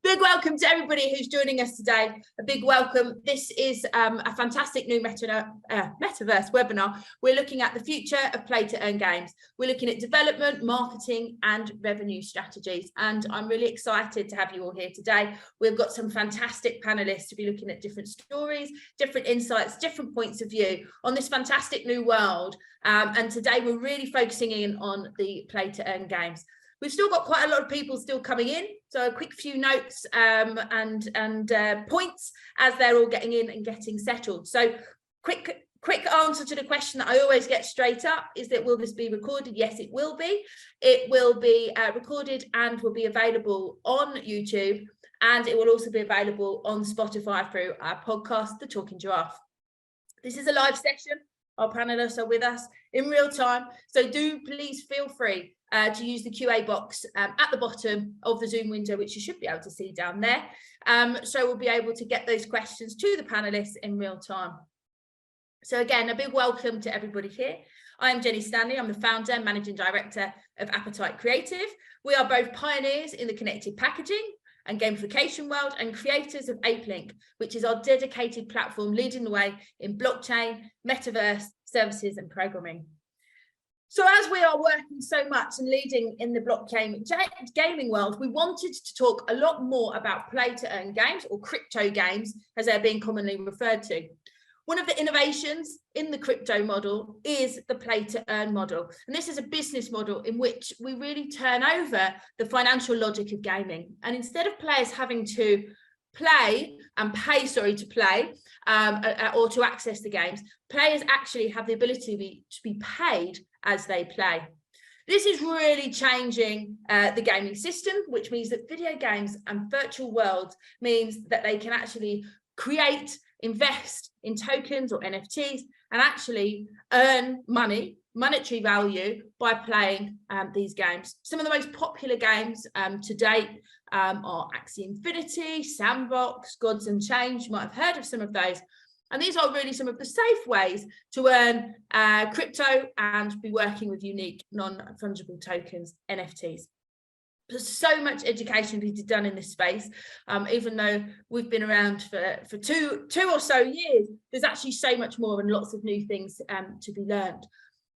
Big welcome to everybody who's joining us today. A big welcome. This is a fantastic new metaverse webinar. We're looking at the future of play to earn games. We're looking at development, marketing and revenue strategies. And I'm really excited to have you all here today. We've got some fantastic panelists to be looking at different stories, different insights, different points of view on this fantastic new world. And today we're really focusing in on the play to earn games. We've still got quite a lot of people still coming in, so a quick few notes and points as they're all getting in and getting settled. So quick answer to the question that I always get straight up is that will this be recorded? Yes, it will be. It will be recorded and will be available on YouTube, and it will also be available on Spotify through our podcast, The Talking Giraffe. This is a live session. Our panelists are with us in real time, so do please feel free to use the QA box at the bottom of the Zoom window, which you should be able to see down there. So we'll be able to get those questions to the panelists in real time. So again, a big welcome to everybody here. I am Jenny Stanley. I'm the founder and managing director of Appetite Creative. We are both pioneers in the connected packaging and gamification world and creators of Appelink, which is our dedicated platform leading the way in blockchain, metaverse, services and programming. So as we are working so much and leading in the blockchain gaming world, we wanted to talk a lot more about play to earn games, or crypto games, as they're being commonly referred to. One of the innovations in the crypto model is the play to earn model. And this is a business model in which we really turn over the financial logic of gaming. And instead of players having to play and pay, to play or to access the games, players actually have the ability to be paid as they play. This is really changing the gaming system, which means that video games and virtual worlds means that they can actually create, invest in tokens or NFTs and actually earn money, monetary value by playing these games. Some of the most popular games to date are Axie Infinity, Sandbox, Gods Unchained. You might have heard of some of those. And these are really some of the safe ways to earn crypto and be working with unique non-fungible tokens, NFTs. There's so much education to be done in this space. Even though we've been around for two or so years, there's actually so much more and lots of new things to be learned.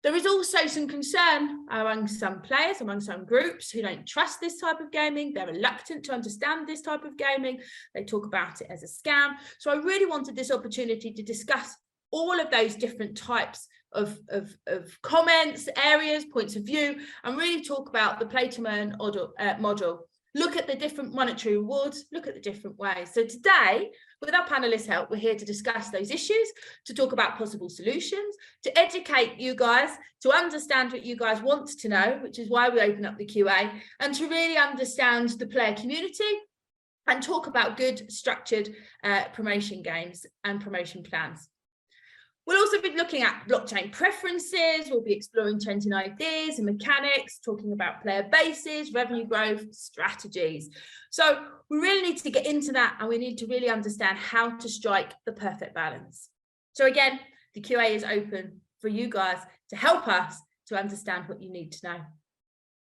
There is also some concern among some players, among some groups who don't trust this type of gaming. They're reluctant to understand this type of gaming. They talk about it as a scam. So I really wanted this opportunity to discuss all of those different types of comments, areas, points of view, and really talk about the play to earn model. Look at the different monetary rewards, look at the different ways. So today, with our panelists' help, we're here to discuss those issues, to talk about possible solutions, to educate you guys, to understand what you guys want to know, which is why we open up the QA, and to really understand the player community and talk about good structured promotion games and promotion plans. We'll also be looking at blockchain preferences. We'll be exploring trends and ideas and mechanics, talking about player bases, revenue growth, strategies. So we really need to get into that, and we need to really understand how to strike the perfect balance. So again, the QA is open for you guys to help us to understand what you need to know.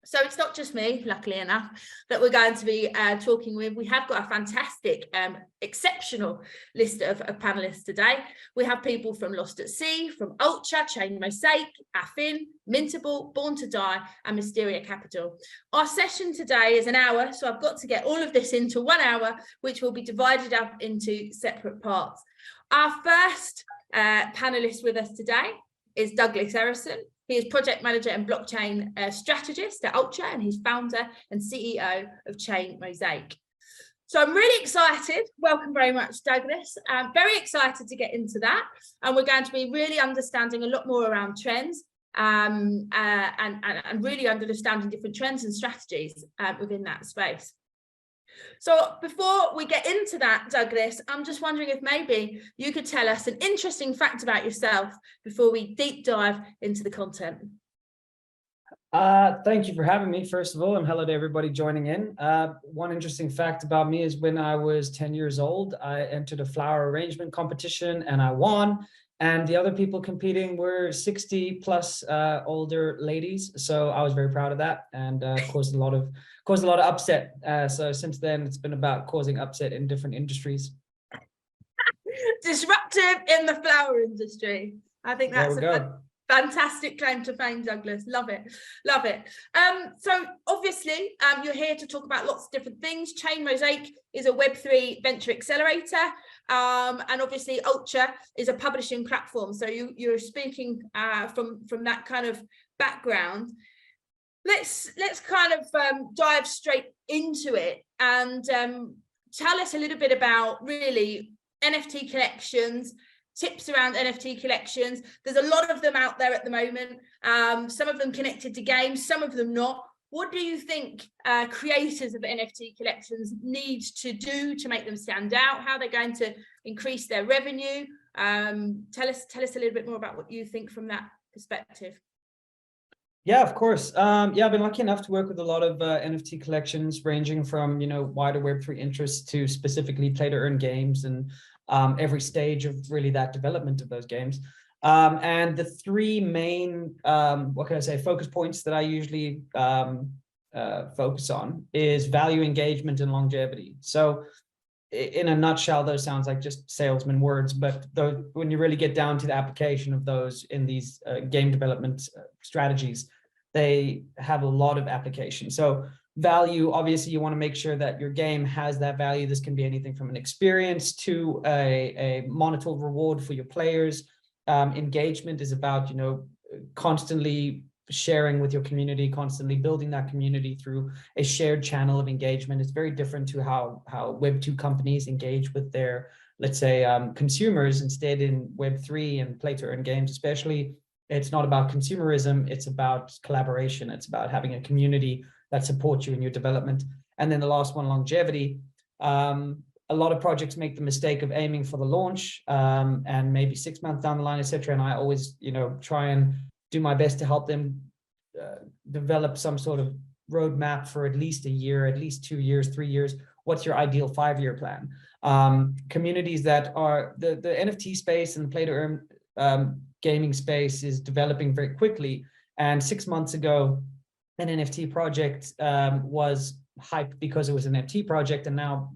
So it's not just me, luckily enough, that we're going to be talking with. We have got a fantastic, exceptional list of panelists today. We have people from Lost at Sea, from Ultra, Chain Mosaic, Affin, Mintable, Born to Die, and Mysteria Capital. Our session today is an hour, so I've got to get all of this into 1 hour, which will be divided up into separate parts. Our first panelist with us today is Douglas Erison. He is project manager and blockchain strategist at Ultra, and he's founder and CEO of Chain Mosaic. So I'm really excited. Welcome very much, Douglas. I'm very excited to get into that. And we're going to be really understanding a lot more around trends and really understanding different trends and strategies within that space. So before we get into that, Douglas, I'm just wondering if maybe you could tell us an interesting fact about yourself before we deep dive into the content. Thank you for having me, first of all, and hello to everybody joining in. One interesting fact about me is when I was 10 years old, I entered a flower arrangement competition and I won. And the other people competing were 60 plus older ladies. So I was very proud of that, and caused a lot of upset. So since then, it's been about causing upset in different industries. Disruptive in the flower industry. I think that's a fantastic claim to fame, Douglas. Love it. Love it. So obviously, you're here to talk about lots of different things. Chain Mosaic is a Web3 venture accelerator. And obviously Ultra is a publishing platform. So you're speaking from that kind of background. Let's kind of dive straight into it and tell us a little bit about really NFT collections, tips around NFT collections. There's a lot of them out there at the moment. Some of them connected to games, some of them not. What do you think creators of NFT collections need to do to make them stand out? How they're going to increase their revenue? Tell us a little bit more about what you think from that perspective. Yeah, of course. Yeah, I've been lucky enough to work with a lot of NFT collections, ranging from, wider Web3 interests to specifically play-to-earn games, and every stage of really that development of those games. And the three main, focus points that I usually focus on is value, engagement, and longevity. So in a nutshell, those sounds like just salesman words, but when you really get down to the application of those in these game development strategies, they have a lot of application. So value, obviously, you want to make sure that your game has that value. This can be anything from an experience to a monetary reward for your players. Engagement is about, constantly sharing with your community, constantly building that community through a shared channel of engagement. It's very different to how Web2 companies engage with their, let's say, consumers. Instead, in Web3 and play-to-earn games especially, it's not about consumerism, it's about collaboration. It's about having a community that supports you in your development. And then the last one, longevity. A lot of projects make the mistake of aiming for the launch and maybe 6 months down the line, etc. And I always, try and do my best to help them develop some sort of roadmap for at least a year, at least 2 years, 3 years. What's your ideal 5-year plan? Communities that are the NFT space and the play-to-earn gaming space is developing very quickly. And 6 months ago, an NFT project was hyped because it was an NFT project, and now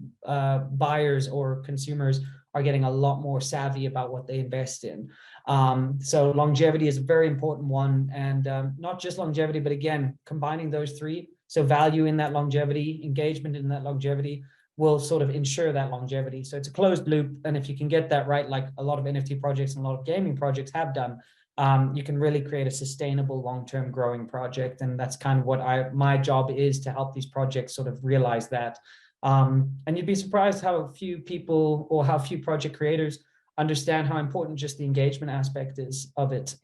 buyers or consumers are getting a lot more savvy about what they invest in. So longevity is a very important one, and not just longevity, but again, combining those three. So value in that longevity, engagement in that longevity will sort of ensure that longevity. So it's a closed loop, and if you can get that right, like a lot of NFT projects and a lot of gaming projects have done, you can really create a sustainable, long-term growing project. And that's kind of what my job is, to help these projects sort of realize that. And you'd be surprised how few people or how few project creators understand how important just the engagement aspect is of it,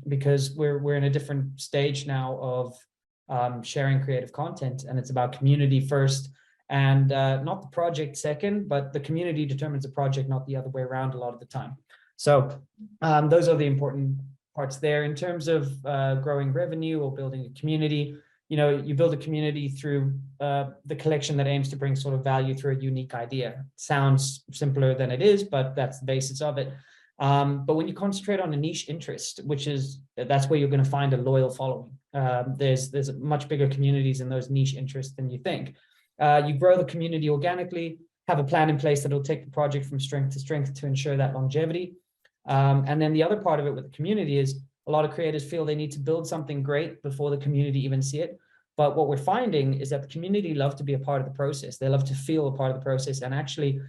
because we're in a different stage now of sharing creative content, and it's about community first, and not the project second, but the community determines the project, not the other way around a lot of the time. So those are the important parts there. In terms of growing revenue or building a community, you build a community through the collection that aims to bring sort of value through a unique idea. Sounds simpler than it is, but that's the basis of it. But when you concentrate on a niche interest, that's where you're going to find a loyal following. There's much bigger communities in those niche interests than you think. You grow the community organically, have a plan in place that will take the project from strength to strength to ensure that longevity. And then the other part of it with the community is a lot of creators feel they need to build something great before the community even see it. But what we're finding is that the community love to be a part of the process. They love to feel a part of the process and actually,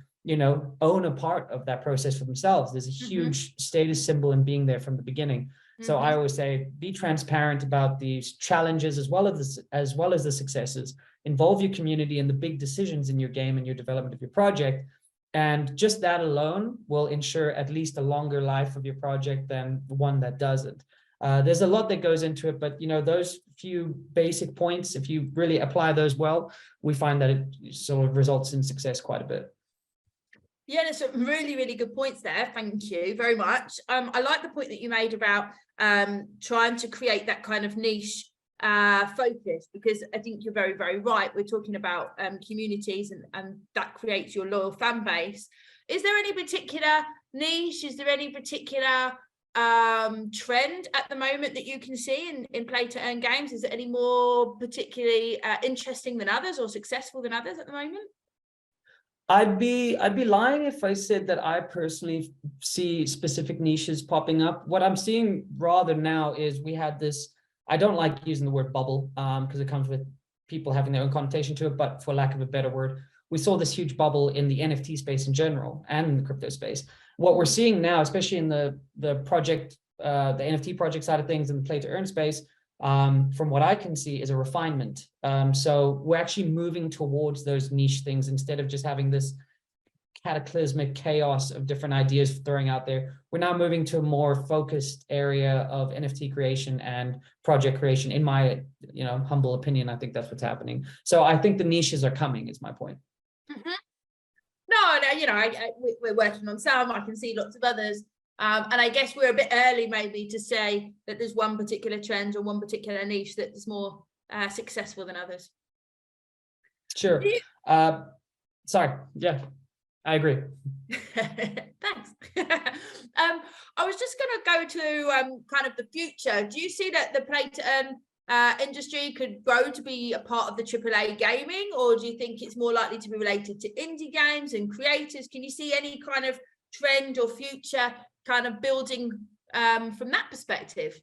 own a part of that process for themselves. There's a huge status symbol in being there from the beginning. So I always say, be transparent about these challenges as well as the successes. Involve your community in the big decisions in your game and your development of your project. And just that alone will ensure at least a longer life of your project than the one that doesn't. There's a lot that goes into it, but those few basic points, if you really apply those well, we find that it sort of results in success quite a bit. Yeah, there's some really, really good points there. Thank you very much. I like the point that you made about trying to create that kind of niche focus, because I think you're very, very right. We're talking about communities, and that creates your loyal fan base. Is there any particular niche? Is there any particular trend at the moment that you can see in play to earn games? Is it any more particularly interesting than others or successful than others at the moment? I'd be lying if I said that I personally see specific niches popping up. What I'm seeing rather now is we had this, I don't like using the word bubble because it comes with people having their own connotation to it, but for lack of a better word, we saw this huge bubble in the NFT space in general and in the crypto space. What we're seeing now, especially in the project, the NFT project side of things and the play to earn space, from what I can see, is a refinement. So we're actually moving towards those niche things instead of just having this cataclysmic chaos of different ideas throwing out there. We're now moving to a more focused area of NFT creation and project creation. In my, humble opinion, I think that's what's happening. So I think the niches are coming, is my point. Mm-hmm. No, we're working on some. I can see lots of others. And I guess we're a bit early maybe to say that there's one particular trend or one particular niche that is more successful than others. Sure. Sorry. Yeah, I agree. Thanks. I was just going to go to kind of the future. Do you see that the play to earn industry could grow to be a part of the AAA gaming, or do you think it's more likely to be related to indie games and creators? Can you see any kind of trend or future kind of building from that perspective?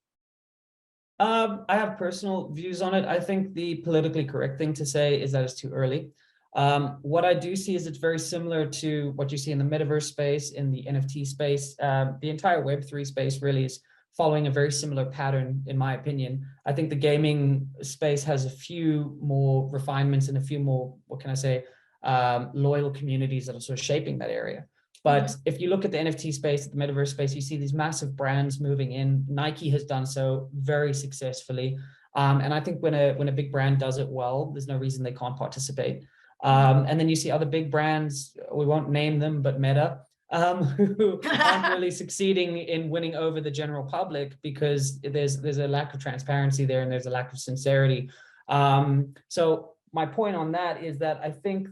I have personal views on it. I think the politically correct thing to say is that it's too early. What I do see is it's very similar to what you see in the metaverse space, in the NFT space. The entire Web3 space really is following a very similar pattern, in my opinion. I think the gaming space has a few more refinements and a few more, what can I say, loyal communities that are sort of shaping that area. But if you look at the NFT space, the metaverse space, you see these massive brands moving in. Nike has done so very successfully. And I think when a big brand does it well, there's no reason they can't participate. And then you see other big brands, we won't name them, but Meta, who aren't really succeeding in winning over the general public because there's a lack of transparency there and there's a lack of sincerity. So my point on that is that I think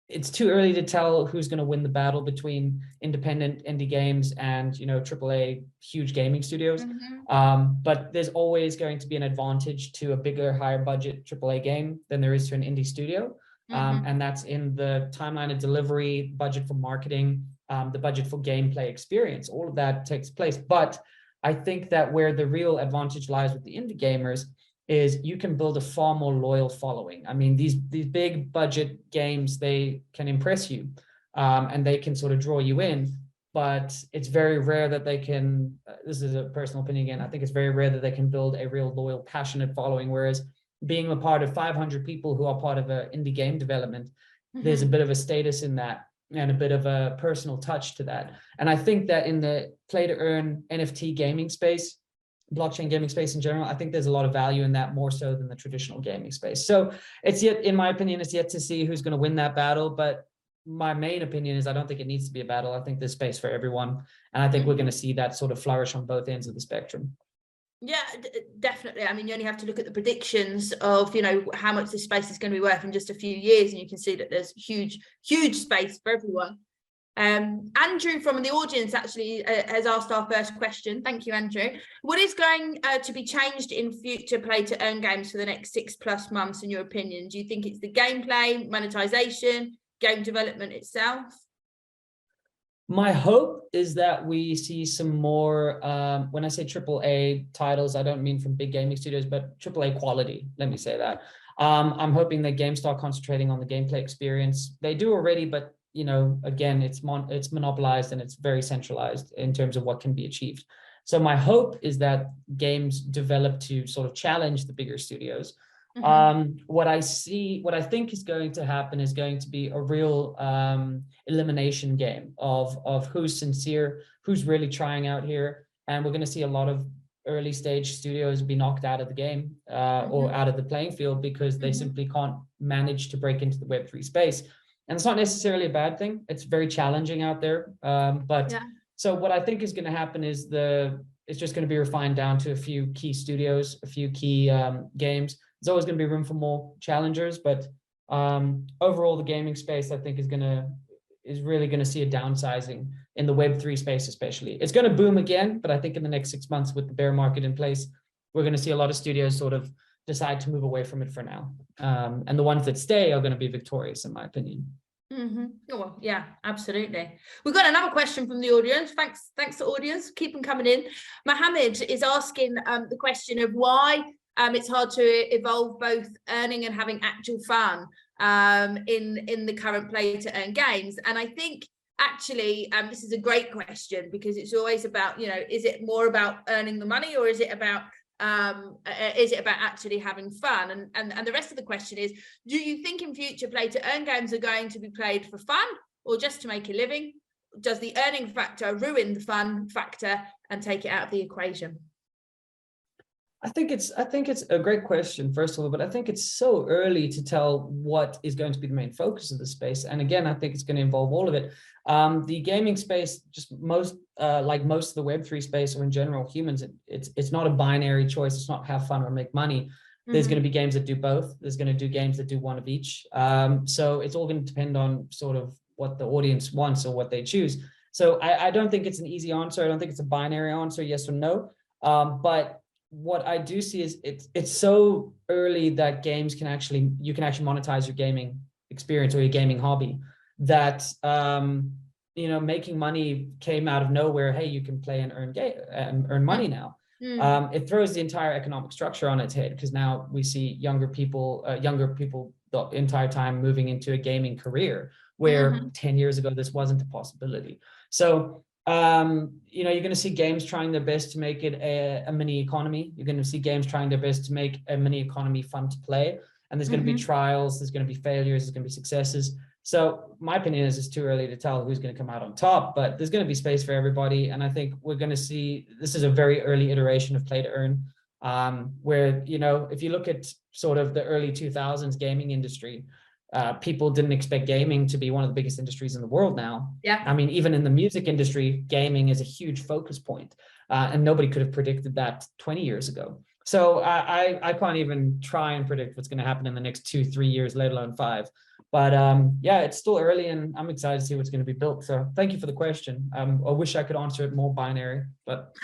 it's too early to tell who's going to win the battle between independent indie games and AAA huge gaming studios. But there's always going to be an advantage to a bigger, higher budget AAA game than there is to an indie studio. And that's in the timeline of delivery, budget for marketing, the budget for gameplay experience. All of that takes place. But I think that where the real advantage lies with the indie gamers is you can build a far more loyal following. I mean, these big budget games, they can impress you and they can sort of draw you in, but it's very rare that they can, this is a personal opinion again, I think it's very rare that they can build a real loyal, passionate following. Whereas being a part of 500 people who are part of an indie game development, there's a bit of a status in that and a bit of a personal touch to that. And I think that in the play to earn NFT gaming space, blockchain gaming space in general, I think there's a lot of value in that, more so than the traditional gaming space. So it's yet, in my opinion, it's yet to see who's going to win that battle. But my main opinion is I don't think it needs to be a battle. I think there's space for everyone. And I think we're going to see that sort of flourish on both ends of the spectrum. Yeah, definitely. I mean, you only have to look at the predictions of, how much this space is going to be worth in just a few years. And you can see that there's huge space for everyone. Andrew from the audience actually has asked our first question. Thank you, Andrew. What is going to be changed in future play to earn games for the next 6+ months, in your opinion? Do you think it's the gameplay, monetization, game development itself? My hope is that we see some more, when I say AAA titles, I don't mean from big gaming studios, but AAA quality, let me say that. I'm hoping that games start concentrating on the gameplay experience. They do already, but again, it's monopolized and it's very centralized in terms of what can be achieved. So my hope is that games develop to sort of challenge the bigger studios. What I think is going to happen is going to be a real elimination game of who's sincere, who's really trying out here. And we're going to see a lot of early stage studios be knocked out of the game or out of the playing field because they simply can't manage to break into the Web3 space. And it's not necessarily a bad thing. It's very challenging out there. So what I think is going to happen is it's just going to be refined down to a few key studios, a few key games. There's always going to be room for more challengers, but overall the gaming space, I think, is going to is really going to see a downsizing in the Web3 space, especially. It's going to boom again, but I think in the next 6 months with the bear market in place, we're going to see a lot of studios sort of decide to move away from it for now. And the ones that stay are going to be victorious, in my opinion. Oh, well, yeah, absolutely. We've got another question from the audience. Thanks to audience, keep them coming in. Mohammed is asking the question of why it's hard to evolve both earning and having actual fun in the current play to earn games. And I think actually this is a great question, because it's always about, you know, is it more about earning the money, or is it about actually having fun? And the rest of the question is, do you think in future play to earn games are going to be played for fun or just to make a living? Does the earning factor ruin the fun factor and take it out of the equation? I think it's a great question, first of all, but I think it's so early to tell what is going to be the main focus of the space. And again, I think it's going to involve all of it. The gaming space, just like most of the Web3 space, or in general humans, it's not a binary choice. It's not have fun or make money. There's going to be games that do both. There's going to do games that do one of each. So it's all going to depend on sort of what the audience wants or what they choose. So I don't think it's an easy answer. I don't think it's a binary answer, yes or no. But what I do see is it's so early that you can actually monetize your gaming experience or your gaming hobby, that you know, making money came out of nowhere. Hey, you can play and earn money now. It throws the entire economic structure on its head, because now we see younger people the entire time moving into a gaming career, where 10 years ago this wasn't a possibility. So you know, you're going to see games trying their best to make it a mini economy. You're going to see games trying their best to make a mini economy fun to play. And there's going to be trials, there's going to be failures, there's going to be successes. So my opinion is it's too early to tell who's going to come out on top, but there's going to be space for everybody. And I think we're going to see, this is a very early iteration of play to earn, where, you know, if you look at sort of the early 2000s gaming industry, people didn't expect gaming to be one of the biggest industries in the world now. Yeah. I mean, even in the music industry, gaming is a huge focus point, and nobody could have predicted that 20 years ago. So I can't even try and predict what's going to happen in the next 2-3 years, let alone 5. But yeah, it's still early, and I'm excited to see what's going to be built. So thank you for the question. I wish I could answer it more binary, but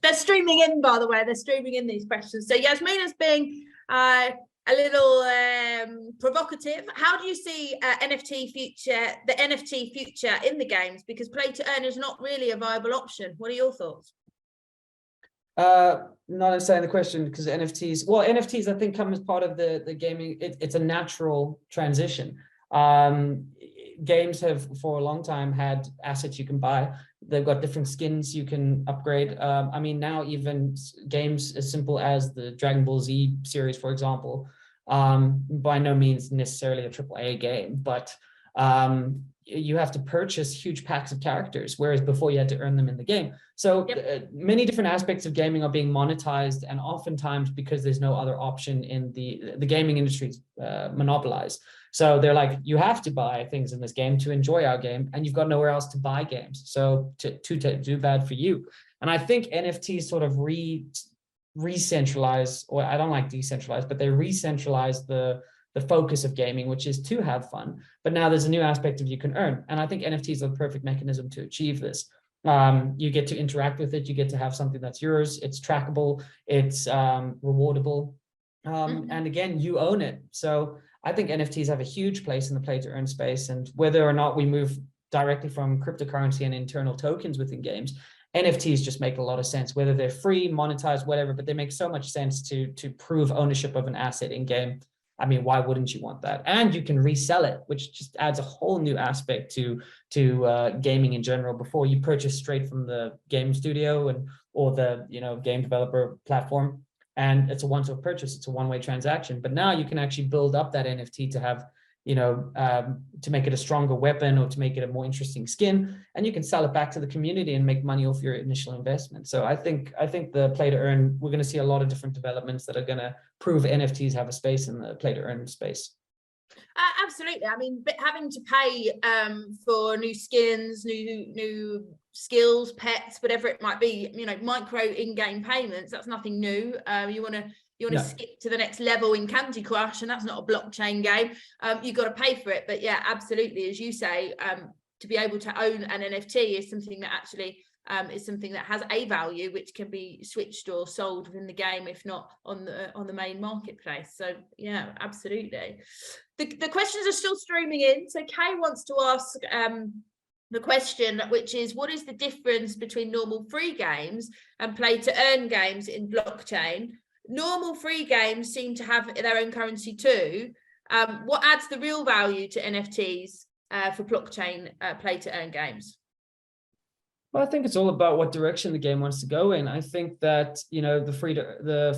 they're streaming in, by the way. They're streaming in these questions. So Yasmina's being a little provocative. How do you see the NFT future in the games? Because play to earn is not really a viable option. What are your thoughts? Not understanding the question, because NFTs I think come as part of the gaming. It's a natural transition. Games have for a long time had assets you can buy. They've got different skins you can upgrade. I mean, now even games as simple as the Dragon Ball Z series, for example, by no means necessarily a AAA game, but you have to purchase huge packs of characters, whereas before you had to earn them in the game. So many different aspects of gaming are being monetized, and oftentimes because there's no other option in the gaming industry, monopolized. So they're like, you have to buy things in this game to enjoy our game, and you've got nowhere else to buy games. So to do bad for you. And I think NFTs sort of re-centralize, or I don't like decentralized, but they re-centralize the focus of gaming, which is to have fun. But now there's a new aspect of you can earn. And I think NFTs are the perfect mechanism to achieve this. You get to interact with it. You get to have something that's yours. It's trackable. It's rewardable. And again, you own it. So I think NFTs have a huge place in the play to earn space. And whether or not we move directly from cryptocurrency and internal tokens within games, NFTs just make a lot of sense, whether they're free, monetized, whatever, but they make so much sense to prove ownership of an asset in game. I mean, why wouldn't you want that? And you can resell it, which just adds a whole new aspect to gaming in general. Before, you purchase straight from the game studio or the game developer platform, and it's a one-off purchase. It's a one-way transaction. But now you can actually build up that NFT to have, to make it a stronger weapon or to make it a more interesting skin, and you can sell it back to the community and make money off your initial investment. So I think the play to earn, we're going to see a lot of different developments that are going to prove NFTs have a space in the play to earn space. Absolutely. I mean, but having to pay for new skins, new skills, pets, whatever it might be, micro in-game payments, that's nothing new. You want to skip to the next level in Candy Crush, and that's not a blockchain game. You've got to pay for it. But yeah, absolutely, as you say, to be able to own an NFT is something that actually is something that has a value, which can be switched or sold within the game, if not on the main marketplace. So yeah, absolutely. The questions are still streaming in. So Kay wants to ask the question, which is, what is the difference between normal free games and play to earn games in blockchain? Normal free games seem to have their own currency too. What adds the real value to NFTs for blockchain play to earn games? Well, I think it's all about what direction the game wants to go in. I think that, you know, the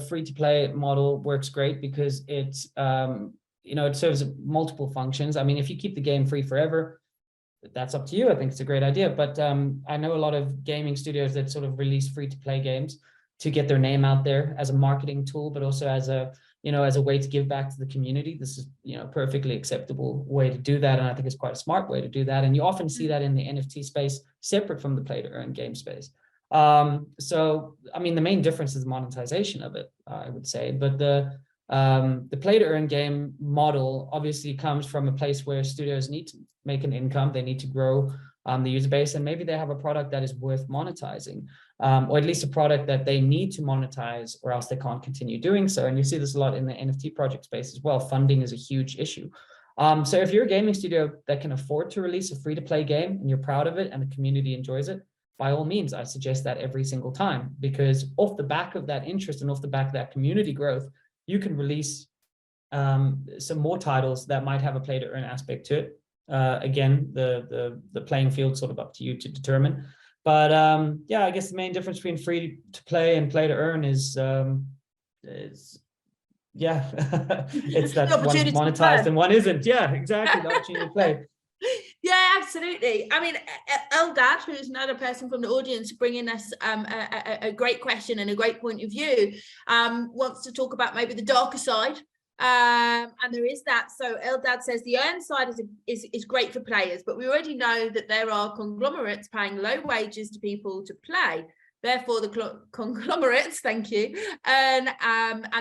free to play model works great because it's you know, it serves multiple functions. I mean, if you keep the game free forever, that's up to you. I think it's a great idea. But I know a lot of gaming studios that sort of release free to play games to get their name out there as a marketing tool, but also as a, you know, as a way to give back to the community. This is, you know, perfectly acceptable way to do that. And I think it's quite a smart way to do that. And you often see that in the NFT space, separate from the play to earn game space. So, I mean, the main difference is the monetization of it, I would say. But the play to earn game model obviously comes from a place where studios need to make an income. They need to grow the user base, and maybe they have a product that is worth monetizing, or at least a product that they need to monetize, or else they can't continue doing so. And you see this a lot in the NFT project space as well. Funding is a huge issue. So if you're a gaming studio that can afford to release a free-to-play game and you're proud of it and the community enjoys it, by all means, I suggest that every single time, because off the back of that interest and off the back of that community growth, you can release some more titles that might have a play to earn aspect to it. Again, the playing field sort of up to you to determine. But yeah, I guess the main difference between free to play and play to earn is yeah, it's that one's monetized and one isn't. Yeah, exactly, the opportunity to play. Yeah, absolutely. I mean, Eldad, who's another person from the audience bringing us a great question and a great point of view, wants to talk about maybe the darker side. And there is that. So Eldad says the earn side is great for players, but we already know that there are conglomerates paying low wages to people to play. Therefore, the conglomerates, thank you, and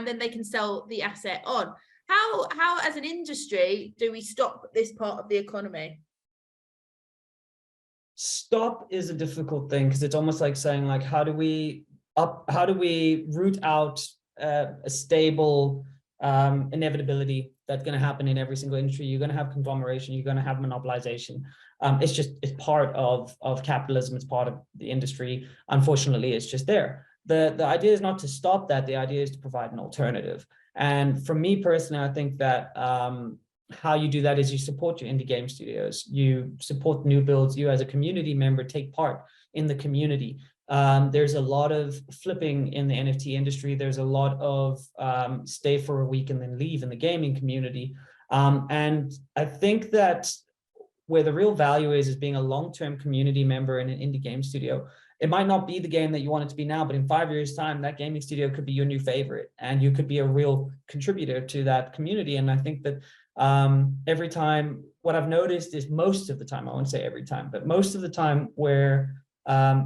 then they can sell the asset on. How as an industry do we stop this part of the economy? Stop is a difficult thing, because it's almost like saying, like, how do we root out a stable inevitability that's going to happen in every single industry? You're going to have conglomeration, you're going to have monopolization. It's part of capitalism, it's part of the industry. Unfortunately, it's just there. The idea is not to stop that, the idea is to provide an alternative. And for me personally, I think that how you do that is you support your indie game studios, you support new builds, you as a community member take part in the community. There's a lot of flipping in the NFT industry. There's a lot of stay for a week and then leave in the gaming community. And I think that where the real value is being a long-term community member in an indie game studio. It might not be the game that you want it to be now, but in 5 years' time, that gaming studio could be your new favorite, and you could be a real contributor to that community. And I think that every time, what I've noticed is most of the time, I won't say every time, but most of the time where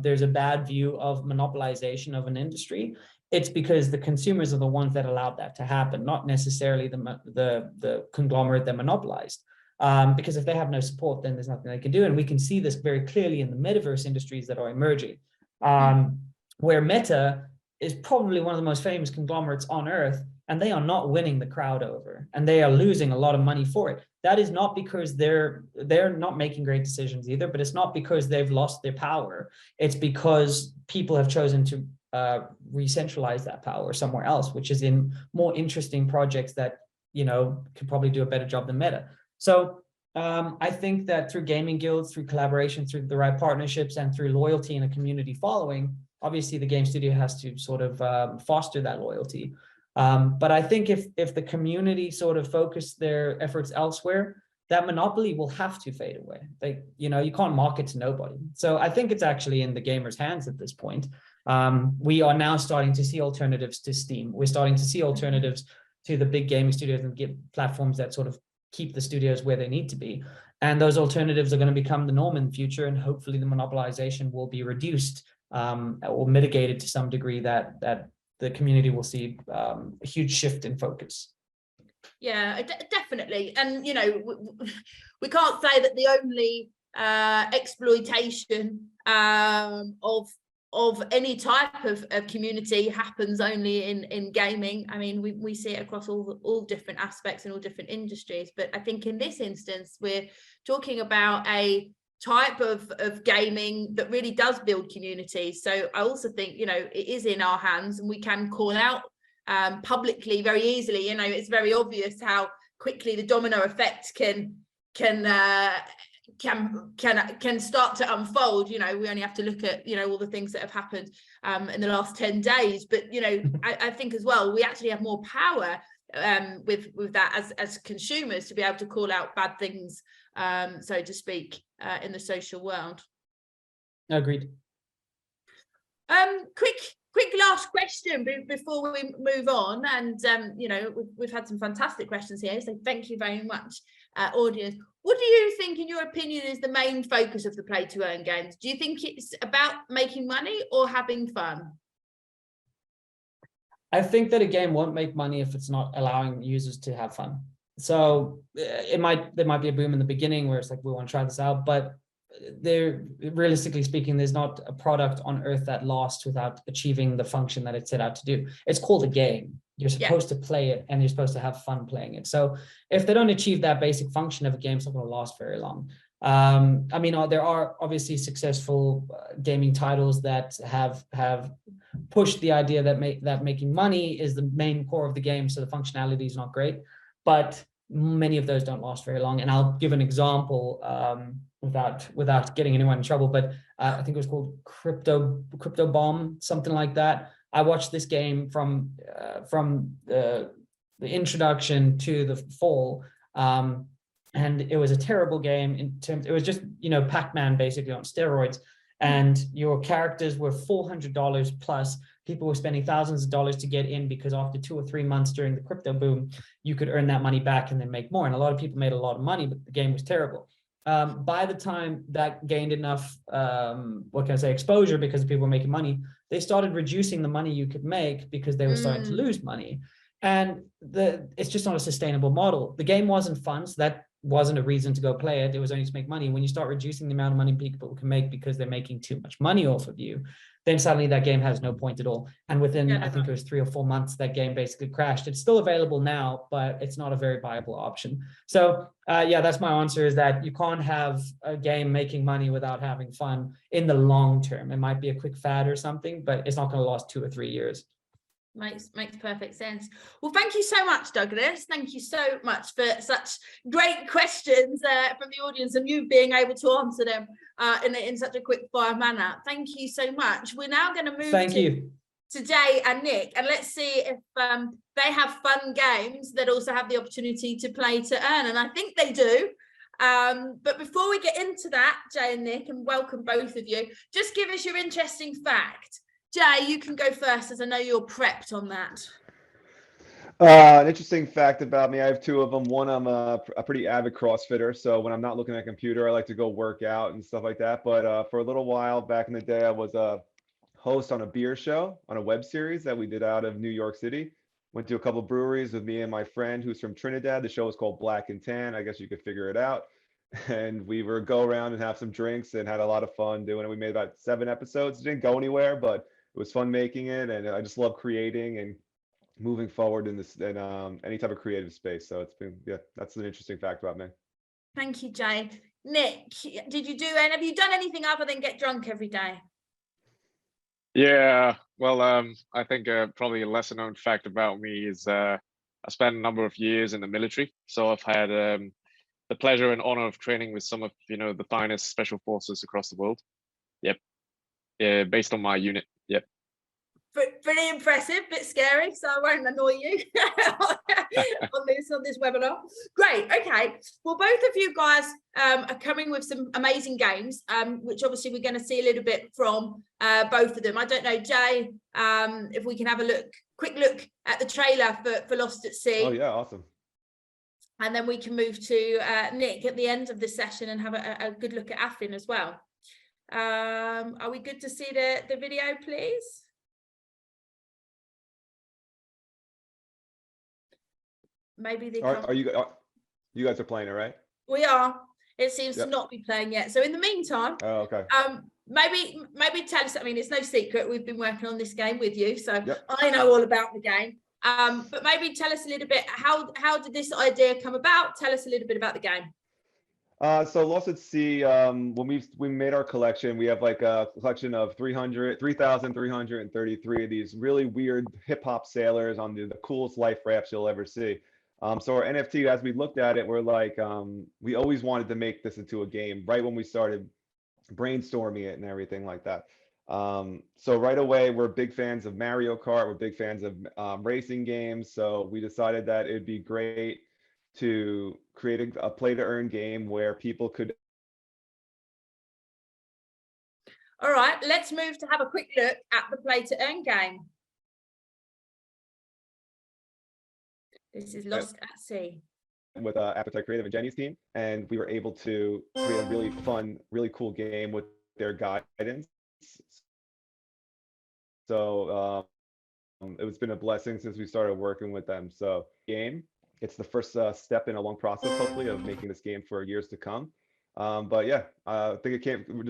there's a bad view of monopolization of an industry, it's because the consumers are the ones that allowed that to happen, not necessarily the conglomerate that monopolized. Because if they have no support, then there's nothing they can do. And we can see this very clearly in the metaverse industries that are emerging, where Meta is probably one of the most famous conglomerates on earth, and they are not winning the crowd over, and they are losing a lot of money for it. That is not because they're not making great decisions either, but it's not because they've lost their power. It's because people have chosen to re-centralize that power somewhere else, which is in more interesting projects that, you know, could probably do a better job than Meta. So I think that through gaming guilds, through collaboration, through the right partnerships, and through loyalty and a community following, obviously the game studio has to sort of foster that loyalty. But I think if the community sort of focus their efforts elsewhere, that monopoly will have to fade away. You know, you can't market to nobody. So I think it's actually in the gamers' hands at this point. We are now starting to see alternatives to Steam. We're starting to see alternatives to the big gaming studios and get platforms that sort of keep the studios where they need to be. And those alternatives are going to become the norm in the future. And hopefully the monopolization will be reduced or mitigated to some degree, that the community will see a huge shift in focus. Yeah, definitely. And, you know, we can't say that the only exploitation of any type of community happens only in gaming. I mean, we see it across all different aspects and all different industries, but I think in this instance we're talking about a type of gaming that really does build communities. So I also think, you know, it is in our hands, and we can call out publicly very easily. You know, it's very obvious how quickly the domino effect can start to unfold. You know, we only have to look at, you know, all the things that have happened in the last 10 days. But, you know, I think as well, we actually have more power with that as consumers to be able to call out bad things, so to speak, in the social world. Agreed. Quick last question before we move on, and you know, we've had some fantastic questions here, so thank you very much, audience. What do you think, in your opinion, is the main focus of the play to earn games? Do you think it's about making money or having fun? I think that a game won't make money if it's not allowing users to have fun. So there might be a boom in the beginning where it's like, we want to try this out, but realistically speaking, there's not a product on earth that lasts without achieving the function that it set out to do. It's called a game. You're supposed to play it, and you're supposed to have fun playing it. So if they don't achieve that basic function of a game, it's not going to last very long. I mean, there are obviously successful gaming titles that have pushed the idea that making money is the main core of the game, so the functionality is not great, but many of those don't last very long. And I'll give an example without getting anyone in trouble, but I think it was called Crypto Bomb, something like that. I watched this game from the introduction to the fall, and it was a terrible game in terms. It was just, you know, Pac-Man basically on steroids, and your characters were $400 plus. People were spending thousands of dollars to get in, because after 2 or 3 months during the crypto boom, you could earn that money back and then make more. And a lot of people made a lot of money, but the game was terrible. By the time that gained enough, exposure, because people were making money, they started reducing the money you could make because they were starting to lose money. And it's just not a sustainable model. The game wasn't fun, so that wasn't a reason to go play it. It was only to make money. When you start reducing the amount of money people can make because they're making too much money off of you, then suddenly that game has no point at all. And within, I think it was 3 or 4 months, that game basically crashed. It's still available now, but it's not a very viable option. So yeah, that's my answer, is that you can't have a game making money without having fun in the long term. It might be a quick fad or something, but it's not going to last 2 or 3 years. Makes perfect sense. Well, thank you so much, Douglas. Thank you so much for such great questions from the audience, and you being able to answer them in such a quick fire manner. Thank you so much. We're now going to move to Jay and Nick, and let's see if they have fun games that also have the opportunity to play to earn, and I think they do. But before we get into that, Jay and Nick, and welcome both of you, just give us your interesting fact. Jay, you can go first, as I know you're prepped on that. An interesting fact about me, I have 2 of them. One, I'm a pretty avid CrossFitter, so when I'm not looking at a computer, I like to go work out and stuff like that. But for a little while back in the day, I was a host on a beer show, on a web series that we did out of New York City. Went to a couple of breweries with me and my friend who's from Trinidad. The show was called Black and Tan. I guess you could figure it out. And we were go around and have some drinks and had a lot of fun doing it. We made about 7 episodes. It didn't go anywhere, but it was fun making it, and I just love creating and moving forward in this any type of creative space. So it's been, yeah, that's an interesting fact about me. Thank you, Jay. Nick, have you done anything other than get drunk every day? Yeah, well, I think probably a lesser known fact about me is I spent a number of years in the military, so I've had the pleasure and honor of training with some of the finest special forces across the world. Yep, yeah, based on my unit. Yep. Pretty impressive, bit scary, so I won't annoy you on this webinar. Great. Okay, well, both of you guys are coming with some amazing games, which obviously we're going to see a little bit from both of them. I don't know, Jay, if we can have a quick look at the trailer for Lost at Sea. Oh yeah, awesome. And then we can move to Nick at the end of the session and have a good look at Appelink as well. Are we good to see the video, please? Maybe they are you guys are playing it, right? We are. It seems to Yep. not be playing yet. So in the meantime, Oh, okay. maybe tell us. I mean, it's no secret we've been working on this game with you, so Yep. I know all about the game. But maybe tell us a little bit, how did this idea come about? Tell us a little bit about the game. So Lost at Sea, when we made our collection, we have like a collection of 3,333 of these really weird hip hop sailors on the coolest life rafts you'll ever see. So our NFT, as we looked at it, we're like, we always wanted to make this into a game right when we started brainstorming it and everything like that. So right away, we're big fans of Mario Kart. We're big fans of racing games. So we decided that it'd be great to create a play to earn game where people could. All right, let's move to have a quick look at the play to earn game. This is Lost at Sea. With Appetite Creative and Jenny's team, and we were able to create a really fun, really cool game with their guidance. So it's been a blessing since we started working with them. So it's the first step in a long process, hopefully, of making this game for years to come. But yeah, I think it came. We're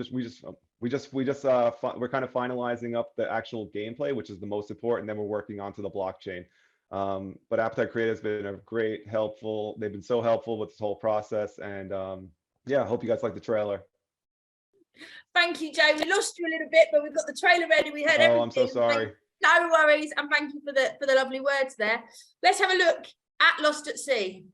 kind of finalizing up the actual gameplay, which is the most important. Then we're working onto the blockchain. But Appetite Creative has been a great, helpful. They've been so helpful with this whole process, and yeah, I hope you guys like the trailer. Thank you, Jay. We lost you a little bit, but we've got the trailer ready. We heard everything. Oh, I'm so sorry. No worries, and thank you for the lovely words there. Let's have a look at Lost at Sea.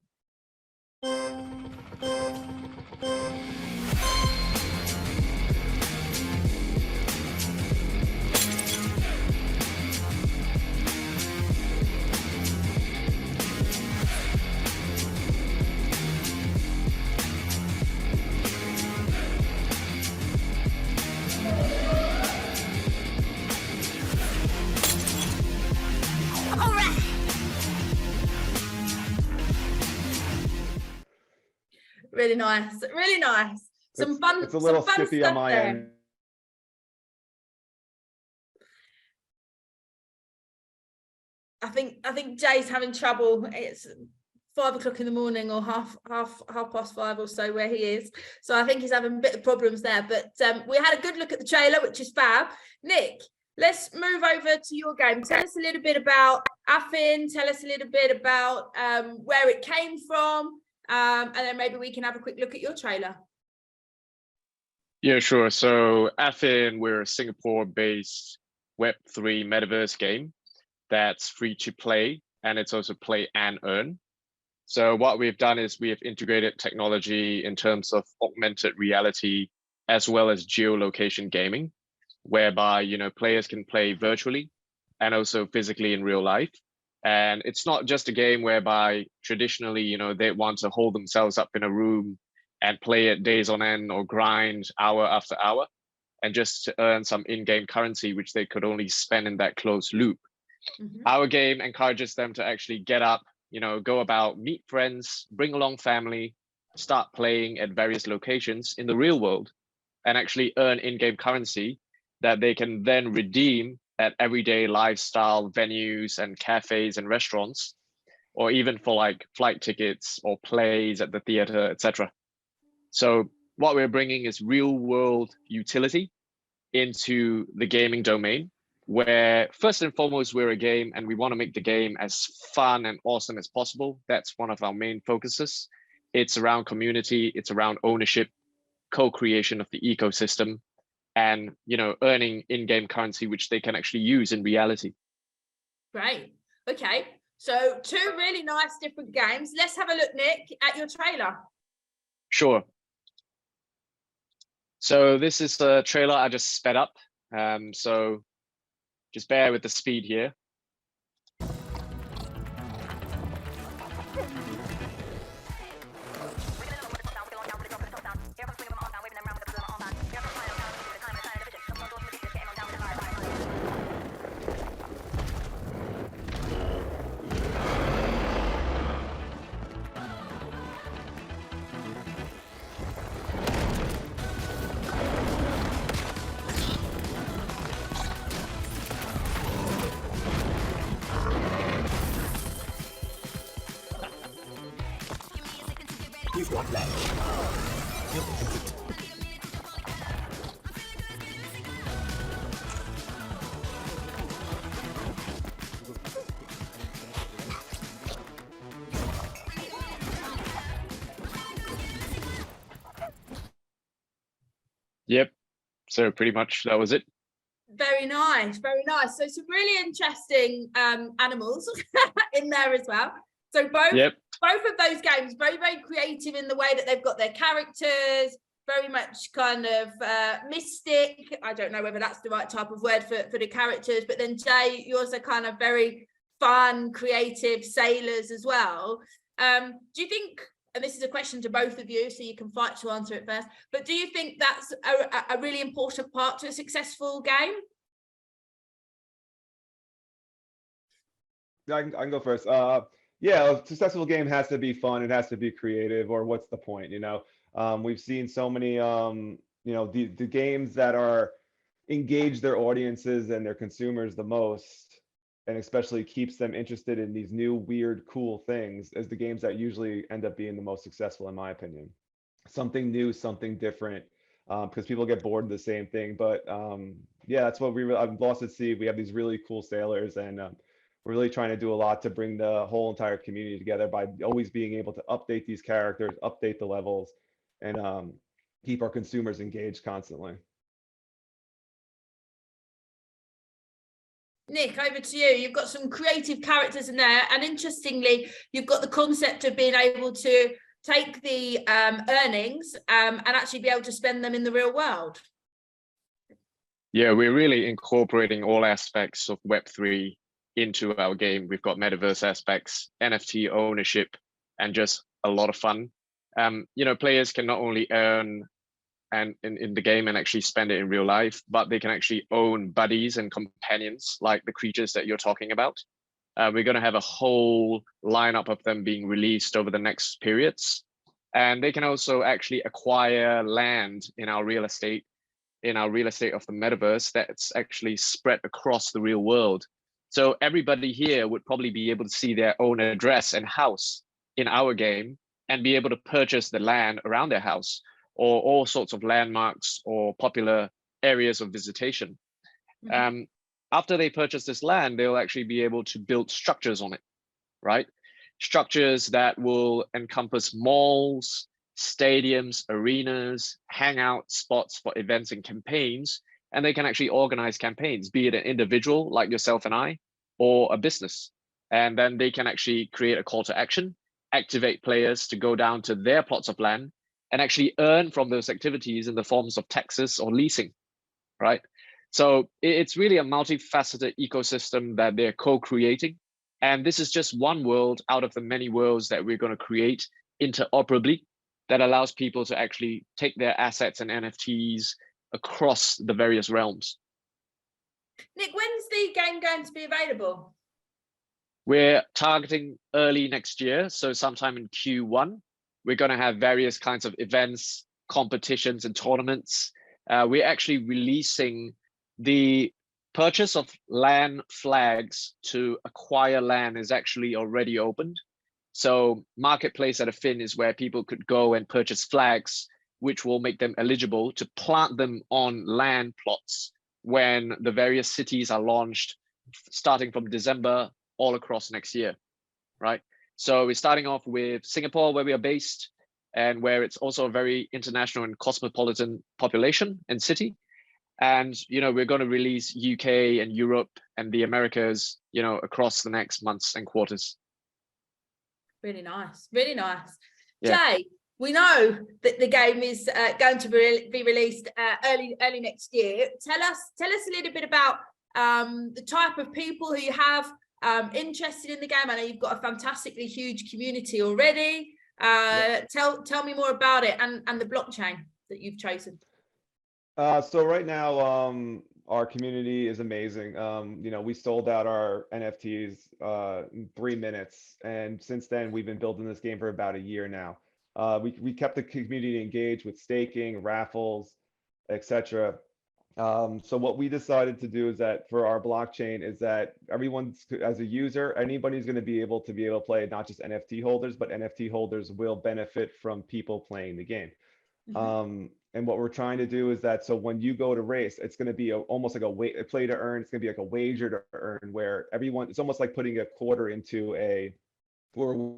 Really nice, really nice. Some fun. It's a little some fun skippy on stuff my there. end. I think Jay's having trouble. It's 5 o'clock in the morning, or half past 5 or so where he is. So I think he's having a bit of problems there. But we had a good look at the trailer, which is fab. Nick, let's move over to your game. Tell us a little bit about Affin. Tell us a little bit about where it came from. And then maybe we can have a quick look at your trailer. Yeah, sure. So Affin, we're a Singapore-based Web3 metaverse game that's free to play, and it's also play and earn. So what we've done is we have integrated technology in terms of augmented reality as well as geolocation gaming, whereby players can play virtually and also physically in real life. And it's not just a game whereby traditionally, they want to hold themselves up in a room and play it days on end or grind hour after hour and just to earn some in-game currency, which they could only spend in that closed loop. Mm-hmm. Our game encourages them to actually get up, go about, meet friends, bring along family, start playing at various locations in the real world and actually earn in-game currency that they can then redeem at everyday lifestyle venues and cafes and restaurants, or even for like flight tickets or plays at the theater, etc. So what we're bringing is real world utility into the gaming domain, where first and foremost, we're a game and we want to make the game as fun and awesome as possible. That's one of our main focuses. It's around community, it's around ownership, co-creation of the ecosystem, and earning in-game currency which they can actually use in reality. Great. Okay, so 2 really nice different games. Let's have a look, Nick, at your trailer. Sure. So this is a trailer I just sped up, so just bear with the speed here. Yep. So pretty much that was it. Very nice, very nice. So some really interesting animals in there as well. So both of those games, very, very creative in the way that they've got their characters, very much kind of mystic. I don't know whether that's the right type of word for the characters, but then Jay, you're also kind of very fun, creative sailors as well. Do you think, and this is a question to both of you, so you can fight to answer it first, but do you think that's a really important part to a successful game? I can go first. Yeah, a successful game has to be fun. It has to be creative, or what's the point, you know? We've seen so many, you know, the games that are engage their audiences and their consumers the most, and especially keeps them interested in these new, weird, cool things, as the games that usually end up being the most successful, in my opinion. Something new, something different, because people get bored of the same thing. But yeah, that's what I'm lost at sea. We have these really cool sailors, and we're really trying to do a lot to bring the whole entire community together by always being able to update these characters, update the levels, and keep our consumers engaged constantly. Nick, over to you. You've got some creative characters in there, and interestingly, you've got the concept of being able to take the earnings and actually be able to spend them in the real world. Yeah, we're really incorporating all aspects of Web3 into our game. We've got metaverse aspects, NFT ownership, and just a lot of fun. You know, players can not only earn and in the game and actually spend it in real life, but they can actually own buddies and companions like the creatures that you're talking about. We're going to have a whole lineup of them being released over the next periods. And they can also actually acquire land in our real estate of the metaverse that's actually spread across the real world. So everybody here would probably be able to see their own address and house in our game and be able to purchase the land around their house, or all sorts of landmarks or popular areas of visitation. After they purchase this land, they'll actually be able to build structures on it, right? Structures that will encompass malls, stadiums, arenas, hangout spots for events and campaigns. And they can actually organize campaigns, be it an individual like yourself and I, or a business. And then they can actually create a call to action, activate players to go down to their plots of land and actually earn from those activities in the forms of taxes or leasing, right? So it's really a multifaceted ecosystem that they're co-creating. And this is just one world out of the many worlds that we're going to create interoperably that allows people to actually take their assets and NFTs across the various realms. Nick, when's the game going to be available? We're targeting early next year, so sometime in Q1. We're going to have various kinds of events, competitions, and tournaments. We're actually releasing the purchase of LAN flags to acquire LAN is actually already opened. So Marketplace at a Fin is where people could go and purchase flags, which will make them eligible to plant them on LAN plots when the various cities are launched, starting from December all across next year, right? So we're starting off with Singapore, where we are based, and where it's also a very international and cosmopolitan population and city. And, you know, we're going to release UK and Europe and the Americas, you know, across the next months and quarters. Really nice, really nice. Yeah. Jay, we know that the game is going to be released early next year. Tell us a little bit about the type of people who you have interested in the game. I know you've got a fantastically huge community already. Tell me more about it and the blockchain that you've chosen. So right now, our community is amazing. You know, we sold out our NFTs in 3 minutes, and since then we've been building this game for about a year now. We kept the community engaged with staking, raffles, etc. So what we decided to do is that for our blockchain is that everyone's, as a user, anybody's going to be able to play, not just NFT holders, but NFT holders will benefit from people playing the game. And what we're trying to do is that, so when you go to race, it's going to be almost like a play to earn. It's going to be like a wager to earn, where everyone, it's almost like putting a quarter into a, or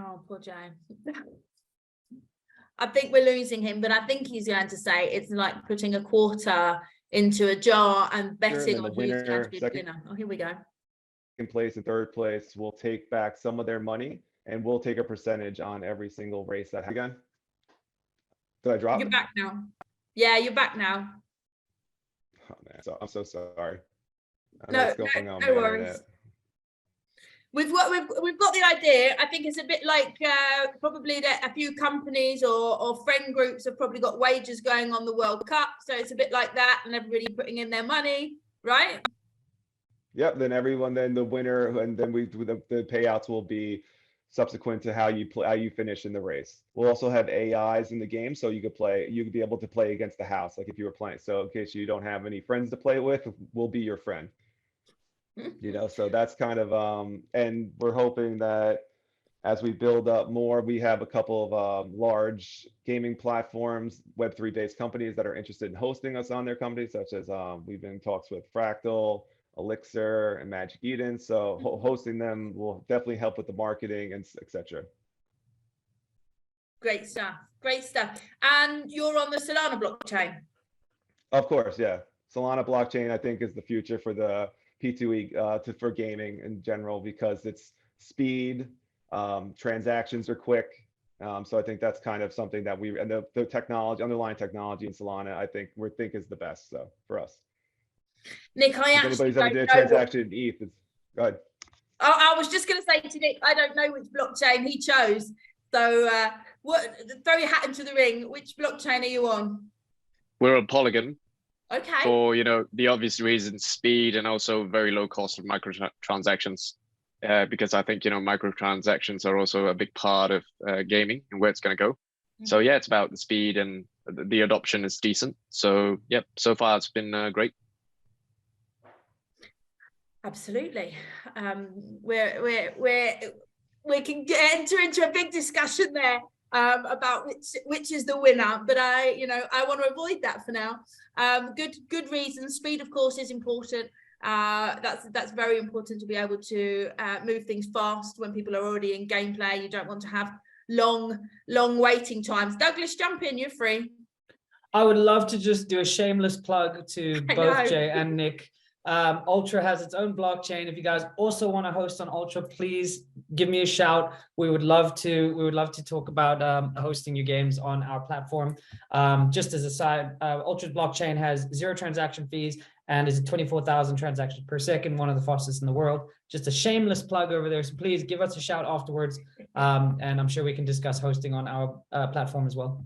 Oh, poor Jay. I think we're losing him, but I think he's going to say it's like putting a quarter into a jar and betting then on the who's going to winner, be the second winner. Oh, here we go. place and third place will take back some of their money, and we'll take a percentage on every single race that again. Did I drop? You're back now. Yeah, you're back now. Oh man, so I'm so sorry. I don't know No, what's going on no with my worries. internet. We've got the idea. I think it's a bit like probably that a few companies or friend groups have probably got wagers going on the World Cup, so it's a bit like that, and everybody putting in their money, right? Yep. Then everyone, then the winner, and then the payouts will be subsequent to how you play, how you finish in the race. We'll also have AIs in the game, so you could be able to play against the house, like if you were playing. So in case you don't have any friends to play with, we'll be your friend. You know, so that's kind of and we're hoping that as we build up more, we have a couple of large gaming platforms, Web3 based companies that are interested in hosting us on their companies, such as we've been in talks with Fractal, Elixir, and Magic Eden. So hosting them will definitely help with the marketing and etc. Great stuff. Great stuff. And you're on the Solana blockchain. Of course, yeah. Solana blockchain, I think, is the future for the P2E for gaming in general, because it's speed, transactions are quick. So I think that's kind of something that and the technology, underlying technology in Solana, I think is the best. So for us, Nick, I if actually anybody's ever don't did a know transaction in ETH, it's go ahead. I was just going to say to Nick, I don't know which blockchain he chose. So throw your hat into the ring. Which blockchain are you on? We're on Polygon. Okay. For, the obvious reasons, speed, and also very low cost of microtransactions. Because I think, microtransactions are also a big part of gaming and where it's going to go. So yeah, it's about the speed, and the adoption is decent. So yep, so far it's been great. Absolutely. We can enter into a big discussion there about which is the winner, but I want to avoid that for now. Good reason. Speed, of course, is important. That's very important to be able to move things fast when people are already in gameplay. You don't want to have long waiting times. Douglas, jump in. You're free. I would love to just do a shameless plug to both Jay and Nick. Ultra has its own blockchain. If you guys also want to host on Ultra, please give me a shout. We would love to talk about hosting your games on our platform. Just as a side, Ultra's blockchain has 0 transaction fees and is 24,000 transactions per second, one of the fastest in the world. Just a shameless plug over there. So please give us a shout afterwards, and I'm sure we can discuss hosting on our platform as well.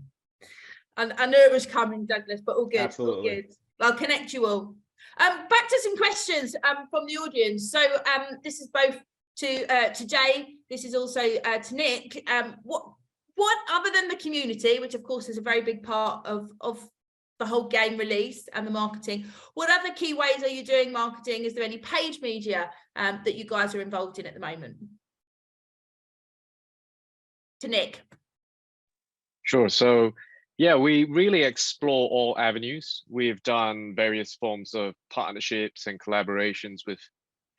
I knew it was coming, Douglas, but all good. Absolutely. All good. I'll connect you all. Back to some questions from the audience. So this is both to Jay. This is also to Nick. What other than the community, which of course is a very big part of the whole game release and the marketing, what other key ways are you doing marketing? Is there any paid media that you guys are involved in at the moment? To Nick. Sure. So yeah, we really explore all avenues. We've done various forms of partnerships and collaborations with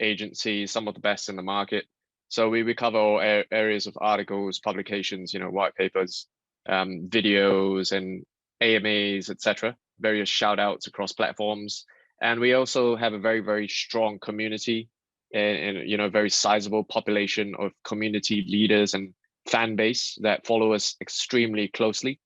agencies, some of the best in the market. So we cover all areas of articles, publications, white papers, videos, and AMAs, etc. Various shout outs across platforms. And we also have a very, very strong community and very sizable population of community leaders and fan base that follow us extremely closely.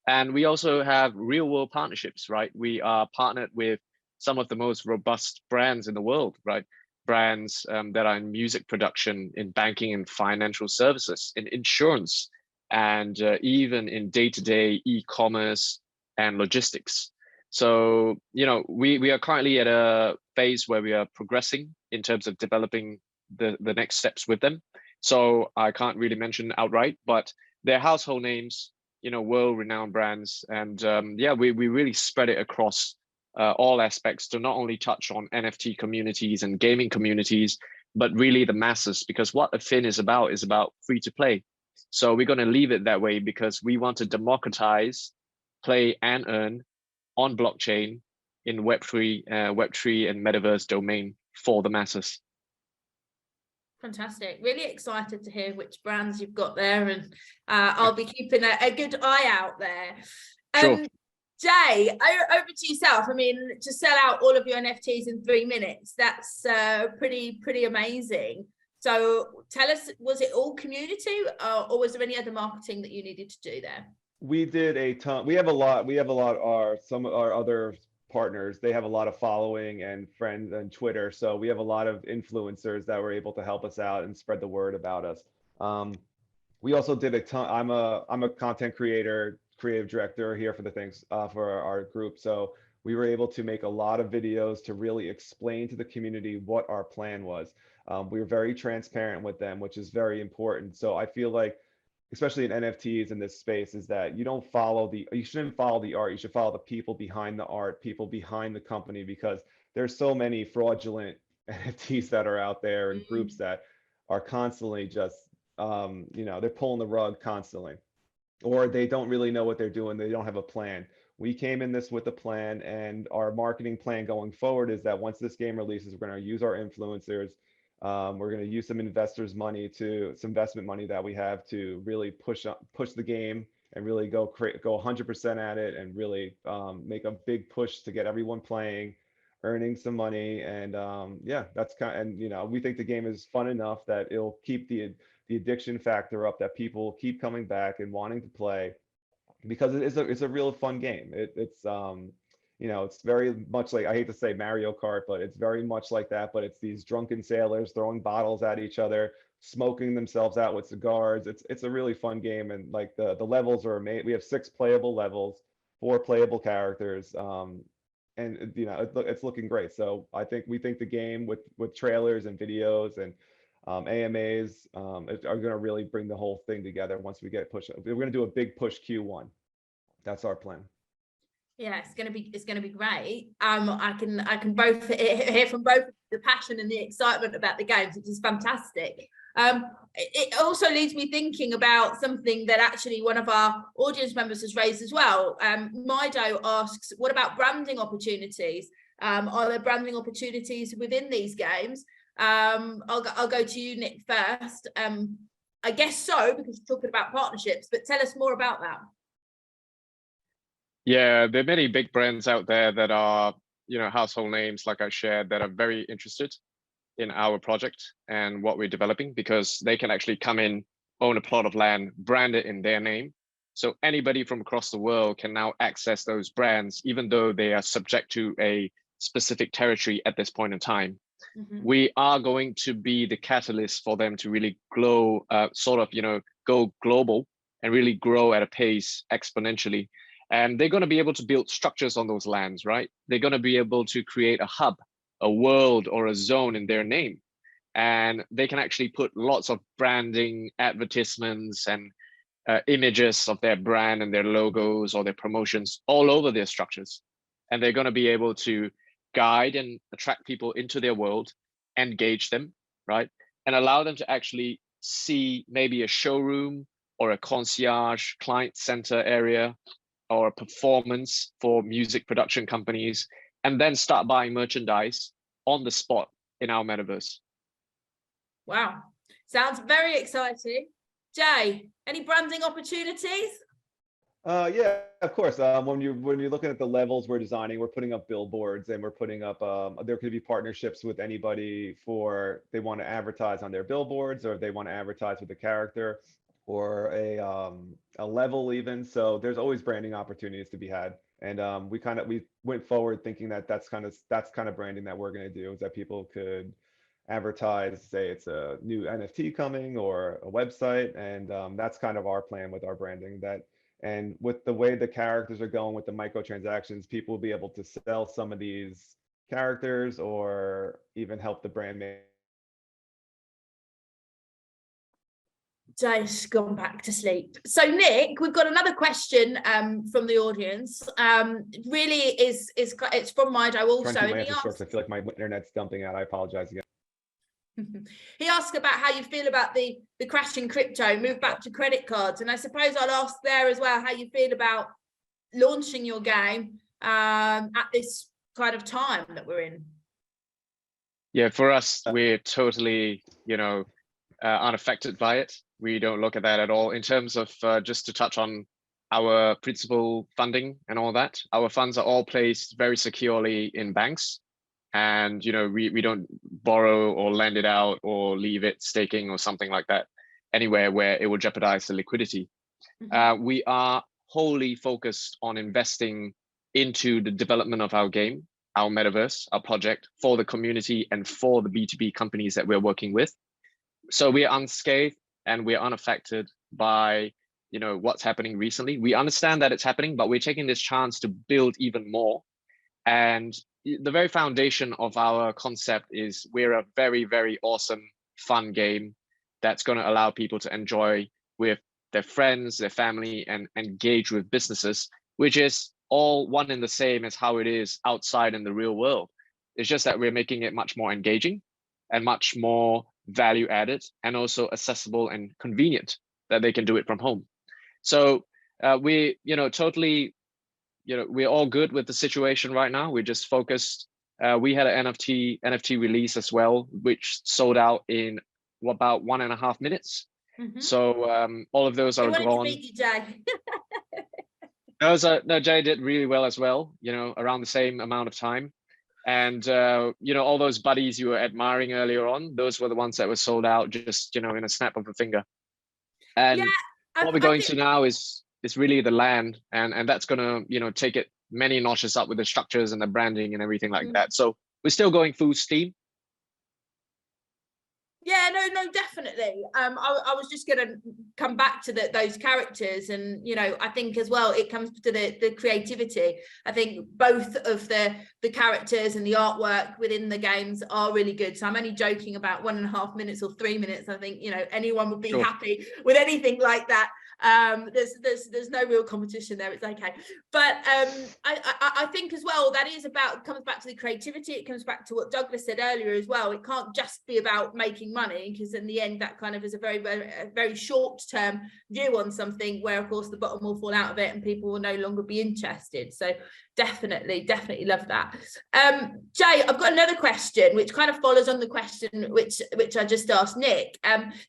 And we also have real world partnerships, right? We are partnered with some of the most robust brands in the world, right? Brands that are in music production, in banking and financial services, in insurance, and even in day-to-day e-commerce and logistics. So, we are currently at a phase where we are progressing in terms of developing the next steps with them. So I can't really mention outright, but they're household names, world-renowned brands. And yeah, we really spread it across all aspects to not only touch on NFT communities and gaming communities, but really the masses, because what Affin is about free to play. So we're going to leave it that way because we want to democratize play and earn on blockchain in Web3 and Metaverse domain for the masses. Fantastic. Really excited to hear which brands you've got there, and I'll be keeping a good eye out there. Sure. Jay, over to yourself. I mean, to sell out all of your NFTs in 3 minutes, that's pretty amazing. So tell us, was it all community or was there any other marketing that you needed to do there? We did a ton. We have a lot. Some of our other partners, they have a lot of following and friends on Twitter. So we have a lot of influencers that were able to help us out and spread the word about us. We also did a ton. I'm a content creator, creative director here for the things for our group. So we were able to make a lot of videos to really explain to the community what our plan was. We were very transparent with them, which is very important. So I feel like, especially in NFTs in this space, is that you shouldn't follow the art. You should follow the people behind the art, people behind the company, because there's so many fraudulent NFTs that are out there and groups that are constantly just, they're pulling the rug constantly, or they don't really know what they're doing. They don't have a plan. We came in this with a plan, and our marketing plan going forward is that once this game releases, we're going to use our influencers. We're going to use some investment money that we have to really push the game and really go 100% at it, and really make a big push to get everyone playing, earning some money. And that's we think the game is fun enough that it'll keep the addiction factor up, that people keep coming back and wanting to play, because it's a real fun game. It's very much like, I hate to say Mario Kart, but it's very much like that. But it's these drunken sailors throwing bottles at each other, smoking themselves out with cigars. It's a really fun game, and like the levels are amazing. We have 6 playable levels, 4 playable characters, and it's looking great. So we think the game with trailers and videos and AMAs are going to really bring the whole thing together once we get push. We're going to do a big push Q1. That's our plan. Yeah, it's gonna be great. I can both hear from both the passion and the excitement about the games, which is fantastic. It also leaves me thinking about something that actually one of our audience members has raised as well. Mido asks, what about branding opportunities? Are there branding opportunities within these games? I'll go to you, Nick, first. I guess so, because you're talking about partnerships, but tell us more about that. Yeah, there are many big brands out there that are, household names, like I shared, that are very interested in our project and what we're developing, because they can actually come in, own a plot of land, brand it in their name. So anybody from across the world can now access those brands, even though they are subject to a specific territory at this point in time. We are going to be the catalyst for them to really go global and really grow at a pace exponentially. And they're going to be able to build structures on those lands, right? They're going to be able to create a hub, a world, or a zone in their name. And they can actually put lots of branding, advertisements, and images of their brand and their logos or their promotions all over their structures. And they're going to be able to guide and attract people into their world, engage them, right? And allow them to actually see maybe a showroom or a concierge client center area, or a performance for music production companies, and then start buying merchandise on the spot in our metaverse. Wow, sounds very exciting. Jay, any branding opportunities? Yeah, of course. When you're looking at the levels we're designing, we're putting up billboards, and we're putting up, there could be partnerships with anybody they want to advertise on their billboards, or if they want to advertise with a character or a level even. So there's always branding opportunities to be had. And we went forward thinking that's kind of branding that we're going to do, is that people could advertise, say it's a new NFT coming or a website. And that's kind of our plan with our branding. And with the way the characters are going with the microtransactions, people will be able to sell some of these characters or even help the brand make. Jay's gone back to sleep. So Nick, we've got another question from the audience. Really it's from Mido also. And he asks, I feel like my internet's dumping out. I apologize again. He asked about how you feel about the crash in crypto, move back to credit cards. And I suppose I'll ask there as well how you feel about launching your game at this kind of time that we're in. Yeah, for us, we're totally, unaffected by it. We don't look at that at all. In terms of just to touch on our principal funding and all that, our funds are all placed very securely in banks. And, we don't borrow or lend it out or leave it staking or something like that anywhere where it will jeopardize the liquidity. We are wholly focused on investing into the development of our game, our metaverse, our project for the community and for the B2B companies that we're working with. So we're unscathed and we're unaffected by, what's happening recently. We understand that it's happening, but we're taking this chance to build even more. And the very foundation of our concept is we're a very, very awesome, fun game that's going to allow people to enjoy with their friends, their family, and engage with businesses, which is all one and the same as how it is outside in the real world. It's just that we're making it much more engaging and much more value added and also accessible and convenient that they can do it from home. So we, totally, we're all good with the situation right now. We're just focused. We had an NFT release as well, which sold out in about 1.5 minutes. So all of those are gone. To meet you, Jay. No, Jay did really well as well, around the same amount of time. And, all those buddies you were admiring earlier on, those were the ones that were sold out just, in a snap of a finger. And what we're going to now is really the land. And that's going to, take it many notches up with the structures and the branding and everything like that. So we're still going full steam. Yeah, no, definitely. I was just going to come back to those characters, and I think as well it comes to the creativity. I think both of the characters and the artwork within the games are really good. So I'm only joking about 1.5 minutes or 3 minutes. I think anyone would be happy with anything like that. There's no real competition there. It's okay, but I think as well that comes back to the creativity. It comes back to what Douglas said earlier as well. It can't just be about making money, because in the end that kind of is a very, very, very short-term view on something where of course the bottom will fall out of it and people will no longer be interested. So definitely love that. Jay, I've got another question which kind of follows on the question which I just asked Nick.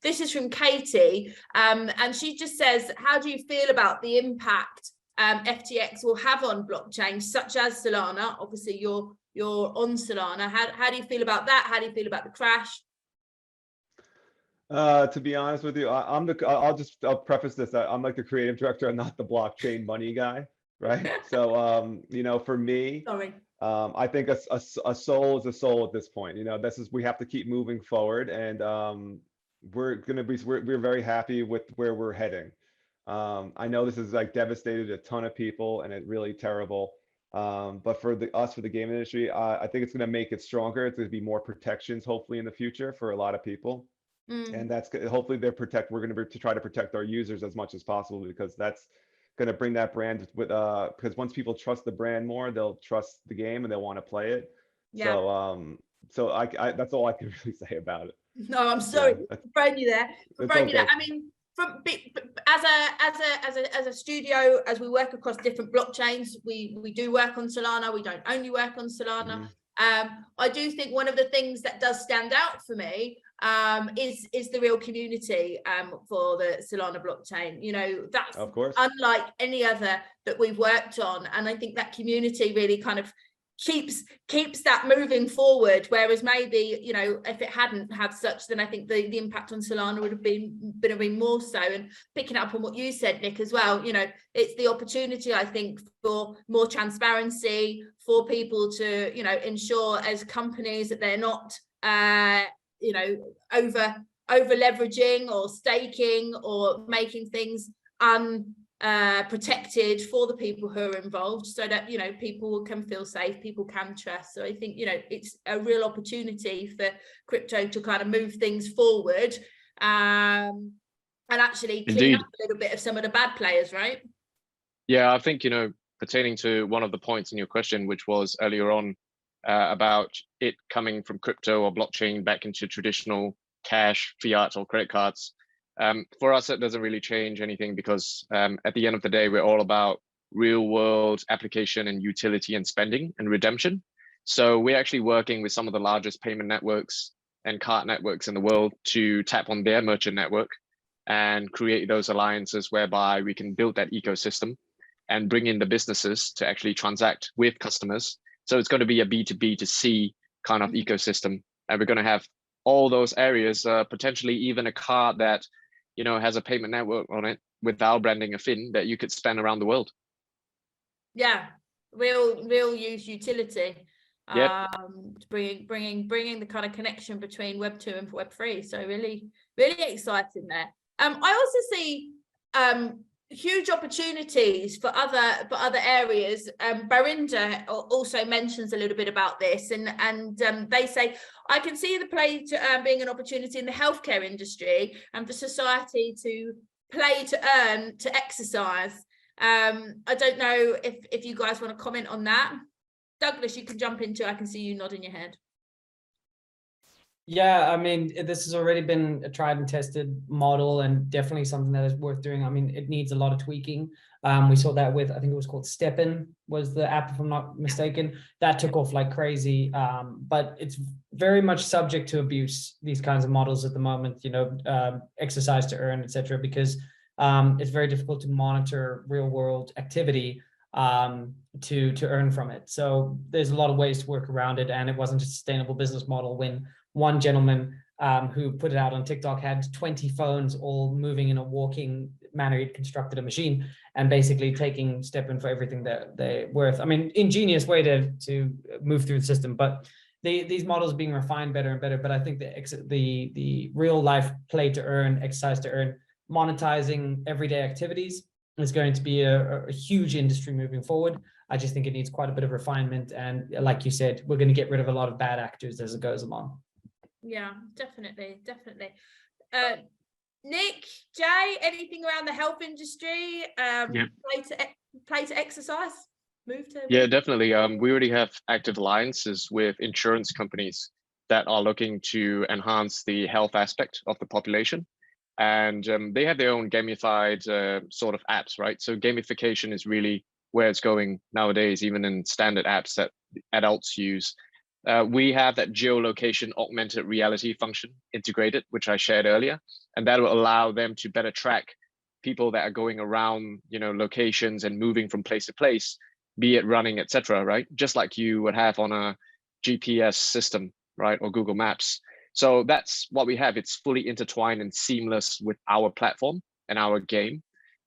This is from Katie, and she just says, how do you feel about the impact FTX will have on blockchains such as Solana? Obviously you're on Solana. How do you feel about that? How do you feel about the crash? To be honest with you, I'll preface this. I'm like the creative director. I'm not the blockchain money guy, right? So, for me, I think a soul is a soul at this point. We have to keep moving forward, and we're very happy with where we're heading. I know this has like devastated a ton of people, and it's really terrible. But for the game industry, I think it's going to make it stronger. It's going to be more protections, hopefully, in the future for a lot of people. And that's hopefully we're going to try to protect our users as much as possible, because that's going to bring that brand with because once people trust the brand more, they'll trust the game and they'll want to play it. So I that's all I can really say about it. No, I'm sorry for throwing you there. I mean, as a studio, as we work across different blockchains, we do work on Solana. We don't only work on Solana. I do think one of the things that does stand out for me is the real community for the Solana blockchain. That's of course unlike any other that we've worked on, and I think that community really kind of keeps that moving forward, whereas maybe if it hadn't had such, then I think the impact on Solana would have been more so. And picking up on what you said, Nick, as well, it's the opportunity, I think, for more transparency, for people to ensure as companies that they're not over leveraging or staking or making things protected for the people who are involved, so that people can feel safe, people can trust. So I think it's a real opportunity for crypto to kind of move things forward and actually clean up a little bit of some of the bad players, right? Yeah, I think pertaining to one of the points in your question, which was earlier on about it coming from crypto or blockchain back into traditional cash, fiat, or credit cards. For us, it doesn't really change anything, because at the end of the day, we're all about real world application and utility and spending and redemption. So we're actually working with some of the largest payment networks and card networks in the world to tap on their merchant network and create those alliances whereby we can build that ecosystem and bring in the businesses to actually transact with customers. So it's going to be a B2B to C kind of ecosystem. And we're going to have all those areas, potentially even a card that, you know, has a payment network on it without branding a fin that you could spend around the world. Yeah, real use utility. Yep. Bringing the kind of connection between Web 2 and Web 3. So really exciting there. I also see huge opportunities for other areas. Barinda also mentions a little bit about this, and they say, I can see the play to earn being an opportunity in the healthcare industry and for society to play to earn to exercise. I don't know if you guys want to comment on that. Douglas, you can jump into. I can see you nodding your head. Yeah, I mean, this has already been a tried and tested model and definitely something that is worth doing. I mean, it needs a lot of tweaking. We saw that with, I think it was called Stepin was the app, if I'm not mistaken. That took off like crazy, but it's very much subject to abuse, these kinds of models at the moment, you know, exercise to earn, etc., because it's very difficult to monitor real world activity to earn from it. So there's a lot of ways to work around it, and it wasn't a sustainable business model when one gentleman who put it out on TikTok had 20 phones all moving in a walking manner. He'd constructed a machine and basically taking Stepin for everything that they're worth. I mean, ingenious way to move through the system, but these models are being refined better and better. But I think the real life play to earn, exercise to earn, monetizing everyday activities is going to be a huge industry moving forward. I just think it needs quite a bit of refinement. And like you said, we're going to get rid of a lot of bad actors as it goes along. Yeah, definitely. Nick, Jay, anything around the health industry? Play to exercise? Yeah, definitely. We already have active alliances with insurance companies that are looking to enhance the health aspect of the population. And they have their own gamified sort of apps, right? So gamification is really where it's going nowadays, even in standard apps that adults use. We have that geolocation augmented reality function integrated, which I shared earlier, and that will allow them to better track people that are going around, you know, locations and moving from place to place, be it running, etc., right? Just like you would have on a GPS system, right, or Google Maps. So that's what we have. It's fully intertwined and seamless with our platform and our game.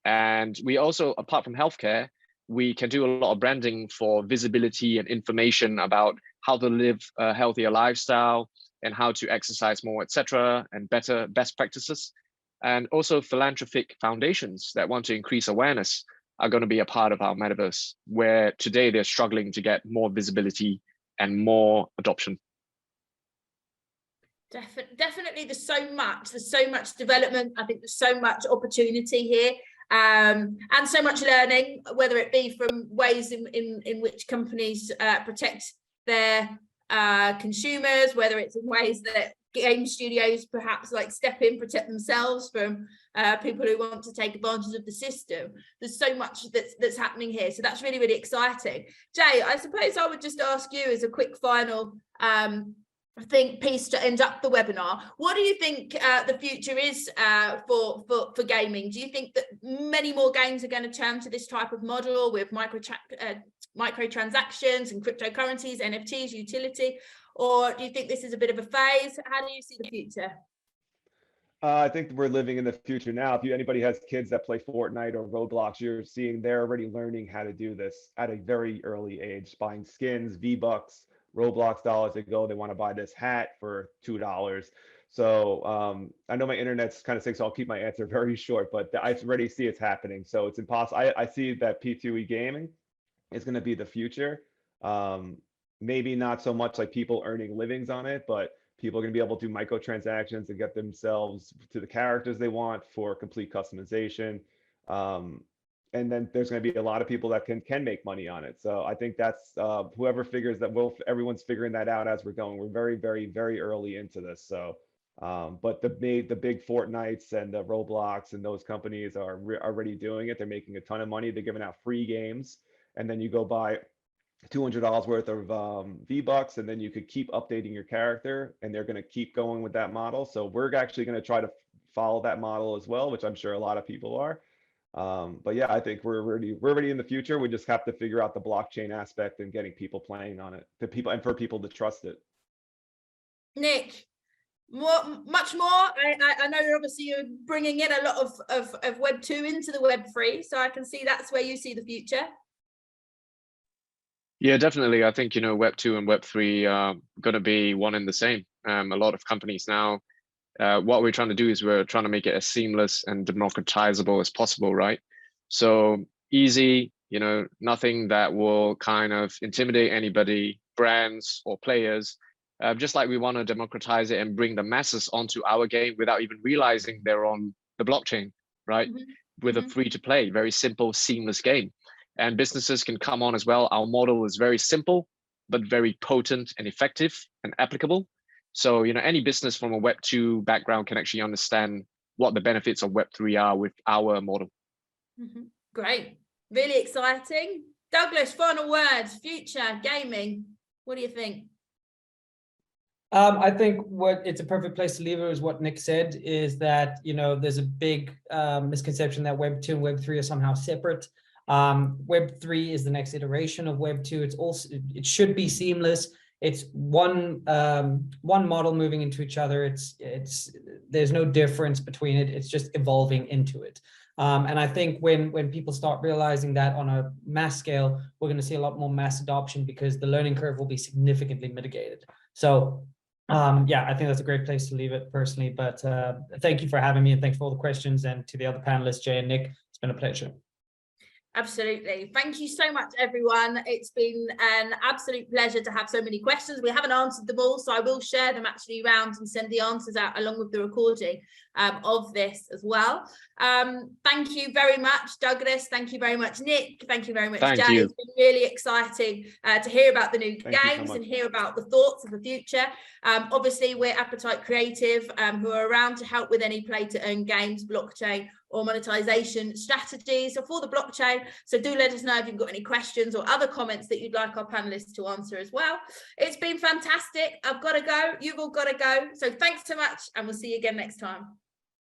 And we also, apart from healthcare, we can do a lot of branding for visibility and information about how to live a healthier lifestyle and how to exercise more, etc., and better best practices. And also philanthropic foundations that want to increase awareness are going to be a part of our metaverse, where today they're struggling to get more visibility and more adoption. Definitely, there's so much development. I think there's so much opportunity here, and so much learning, whether it be from ways in which companies protect their consumers, whether it's in ways that game studios perhaps like step in, protect themselves from people who want to take advantage of the system. There's so much that's happening here, so that's really exciting. Jay, I suppose I would just ask you as a quick final piece to end up the webinar. What do you think the future is for gaming? Do you think that many more games are going to turn to this type of model with microtransactions and cryptocurrencies, NFTs, utility, or do you think this is a bit of a phase? How do you see the future? I think we're living in the future now. If anybody has kids that play Fortnite or Roblox, you're seeing they're already learning how to do this at a very early age, buying skins, V-Bucks, Roblox dollars. They go, they want to buy this hat for $2. So I know my internet's kind of sick, so I'll keep my answer very short, but I already see it's happening. So it's impossible. I see that P2E gaming is going to be the future. Maybe not so much like people earning livings on it, but people are going to be able to do microtransactions and get themselves to the characters they want for complete customization. And then there's going to be a lot of people that can make money on it. So I think that's whoever figures that, everyone's figuring that out as we're going. We're very, very, very early into this. So, but the big Fortnites and the Roblox and those companies are already doing it. They're making a ton of money. They're giving out free games, and then you go buy $200 worth of V-Bucks, and then you could keep updating your character, and they're going to keep going with that model. So we're actually going to try to follow that model as well, which I'm sure a lot of people are. But yeah, I think we're already in the future. We just have to figure out the blockchain aspect and getting people playing on it, to people, and for people to trust it. Nick, much more. I know you're bringing in a lot of Web 2 into the Web 3, so I can see that's where you see the future. Yeah, definitely. I think, Web 2 and Web 3 are going to be one and the same. A lot of companies now, what we're trying to do is we're trying to make it as seamless and democratizable as possible, right? So easy, nothing that will kind of intimidate anybody, brands or players. Just like we want to democratize it and bring the masses onto our game without even realizing they're on the blockchain, right? With a free-to-play, very simple, seamless game. And businesses can come on as well. Our model is very simple, but very potent and effective and applicable. So, any business from a Web 2 background can actually understand what the benefits of Web 3 are with our model. Great. Really exciting. Douglas, final words, future gaming. What do you think? I think it's a perfect place to leave it is what Nick said, is that, there's a big misconception that Web 2 and Web 3 are somehow separate. Web 3 is the next iteration of Web 2. It should be seamless. It's one model moving into each other. There's no difference between it. It's just evolving into it. And I think when people start realizing that on a mass scale, we're going to see a lot more mass adoption, because the learning curve will be significantly mitigated. So yeah, I think that's a great place to leave it personally. But thank you for having me, and thanks for all the questions. And to the other panelists, Jay and Nick, it's been a pleasure. Absolutely. Thank you so much, everyone. It's been an absolute pleasure to have so many questions. We haven't answered them all, so I will share them actually around and send the answers out along with the recording of this as well. Thank you very much, Douglas. Thank you very much, Nick. Thank you very much, Jay. It's been really exciting to hear about the new games and hear about the thoughts of the future. Obviously, we're Appetite Creative, who are around to help with any play-to-earn games, blockchain, or monetization strategies for the blockchain. So do let us know if you've got any questions or other comments that you'd like our panelists to answer as well. It's been fantastic. I've got to go. You've all got to go. So thanks so much, and we'll see you again next time.